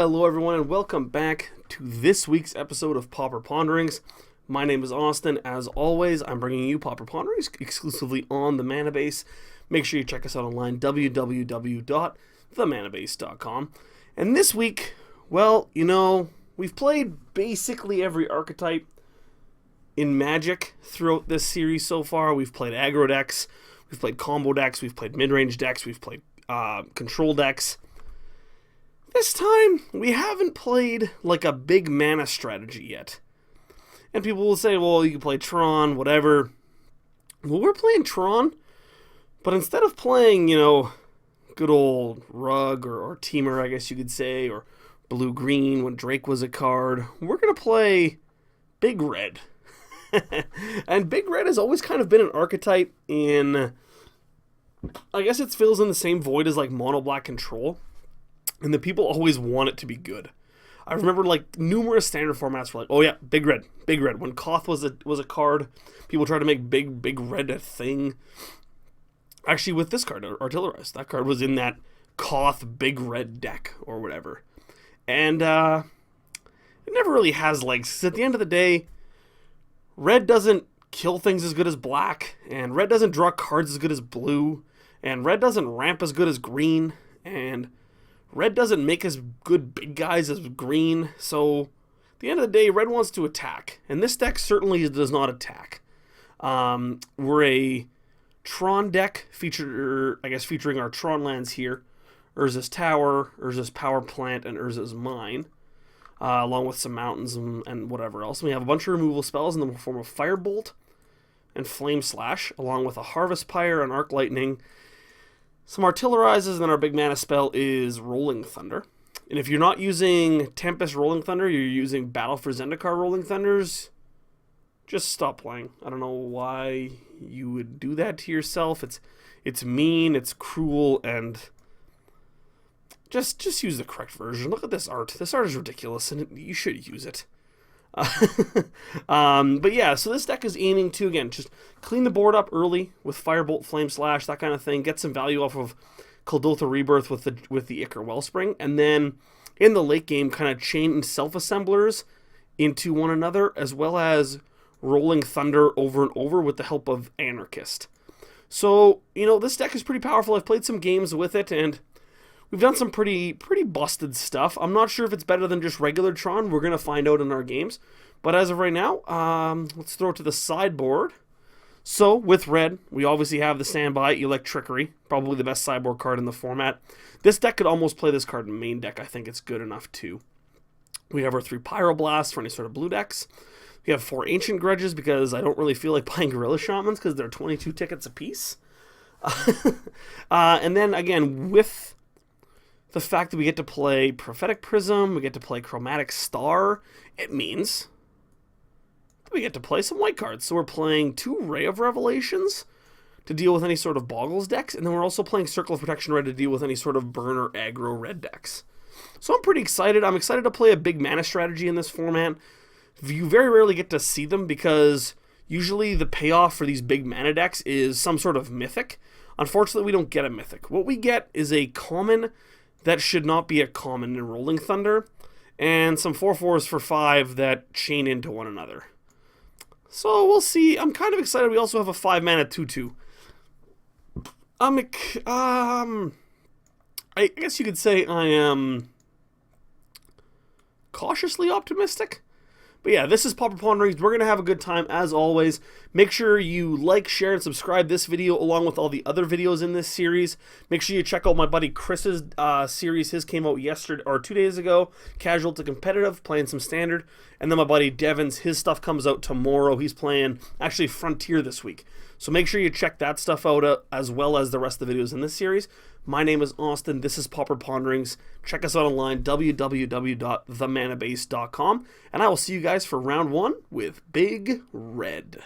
Hello everyone and welcome back to this week's episode of Pauper Ponderings. My name is Austin. As always, I'm bringing you Pauper Ponderings exclusively on the Mana Base. Make sure you check us out online, www.themanabase.com. And this week, well, we've played basically every archetype in Magic throughout this series so far. We've played aggro decks, we've played combo decks, we've played mid-range decks, we've played control decks. This time, we haven't played like a big mana strategy yet. And people will say, well, you can play Tron, whatever. Well, we're playing Tron, but instead of playing, good old Rug or Teamer, I guess you could say, or Blue-Green when Drake was a card, we're going to play Big Red. And Big Red has always kind of been an archetype in, I guess it fills in the same void as like Mono Black Control. And the people always want it to be good. I remember like numerous standard formats were like, oh yeah, Big Red. When Koth was a card, people tried to make Big Red a thing. Actually, with this card, Artillerized, that card was in that Koth Big Red deck or whatever. And it never really has legs. 'Cause at the end of the day, Red doesn't kill things as good as Black, and Red doesn't draw cards as good as Blue, and Red doesn't ramp as good as Green, and Red doesn't make as good big guys as Green, so at the end of the day, Red wants to attack, and this deck certainly does not attack. We're a Tron deck, featuring our Tron lands here, Urza's Tower, Urza's Power Plant, and Urza's Mine, along with some mountains and whatever else. And we have a bunch of removal spells in the form of Firebolt and Flame Slash, along with a Harvest Pyre and Arc Lightning, some Artillerizes, and then our big mana spell is Rolling Thunder. And if you're not using Tempest Rolling Thunder, you're using Battle for Zendikar Rolling Thunders, just stop playing. I don't know why you would do that to yourself. It's mean, it's cruel, and just use the correct version. Look at this art. This art is ridiculous, and you should use it. But yeah, so this deck is aiming to, again, just clean the board up early with Firebolt, Flame Slash, that kind of thing. Get some value off of Kuldotha Rebirth with the Ichor Wellspring. And then in the late game, kind of chain self-assemblers into one another, as well as Rolling Thunder over and over with the help of Anarchist. So, this deck is pretty powerful. I've played some games with it, and we've done some pretty busted stuff. I'm not sure if it's better than just regular Tron. We're going to find out in our games. But as of right now, let's throw it to the sideboard. So, with red, we obviously have the standby Electrickery, probably the best sideboard card in the format. This deck could almost play this card in main deck. I think it's good enough too. We have our 3 Pyroblasts for any sort of blue decks. We have 4 Ancient Grudges because I don't really feel like buying Gorilla Shamans because they're 22 tickets apiece. And then, again, with the fact that we get to play Prophetic Prism, we get to play Chromatic Star, it means we get to play some white cards. So we're playing 2 Ray of Revelations to deal with any sort of Boggles decks, and then we're also playing Circle of Protection Red to deal with any sort of burn or aggro red decks. So I'm pretty excited. I'm excited to play a big mana strategy in this format. You very rarely get to see them because usually the payoff for these big mana decks is some sort of mythic. Unfortunately, we don't get a mythic. What we get is a common that should not be a common in Rolling Thunder, and some 4/4s for 5 that chain into one another. So we'll see. I'm kind of excited. We also have a 5-mana 2/2. I guess you could say I am cautiously optimistic. But yeah, this is Pauper Ponderings. We're going to have a good time as always. Make sure you like, share, and subscribe this video along with all the other videos in this series. Make sure you check out my buddy Chris's series. His came out yesterday or 2 days ago. Casual to competitive, playing some standard. And then my buddy Devin's, his stuff comes out tomorrow. He's playing actually Frontier this week. So make sure you check that stuff out as well as the rest of the videos in this series. My name is Austin. This is Pauper Ponderings. Check us out online, www.themanabase.com. And I will see you guys for round 1 with Big Red.